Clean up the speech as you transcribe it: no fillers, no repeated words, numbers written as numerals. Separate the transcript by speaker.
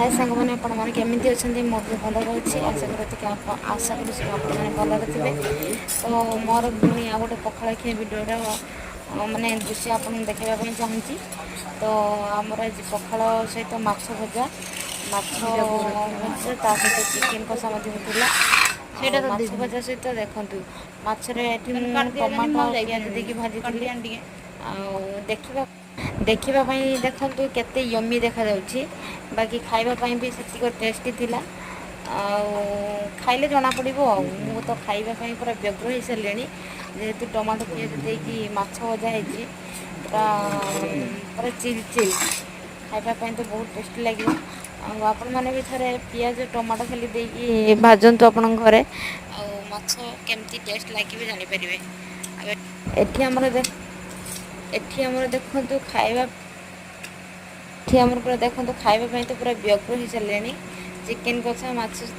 Speaker 1: हाय सांग मैंने केमी अच्छा मोर भी भल रही आशा कर भलରେ थे। तो मोर पुणी आ गए पखाड़ खिया भिडियो माने दृश्य आपको देखापी चाहूँगी। तो आमर आज पखाड़ सहित माछ भजा भजा सहित चिकेन कषा होता माछ भजा सहित देखूँ मछरे टमाटो पियाज देकी भाजी देखापी देखूँ केते यमी देखा जाउछि। बाकी खाइबापी भी सेतिक टेस्टी थिला। खाइले जना पड़ो मु तो खाइबापी पूरा व्यग्र हो सारे जेहेतु टमाटो पियाज देकी माछ भजा होती पूरा पूरा चिल चिल खाइबापी तो बहुत टेस्टी लगे। आपण मैंने भी थे पियाज टमाटो खाली देकी भाजतु आपण घरे माछ केमती टेस्ट लगे भी जानीपर। एठी आमर देखु खाइबा पूरा देखो खाइबापी तो पूरा व्यग्र हो सारे चिकेन कषा माछ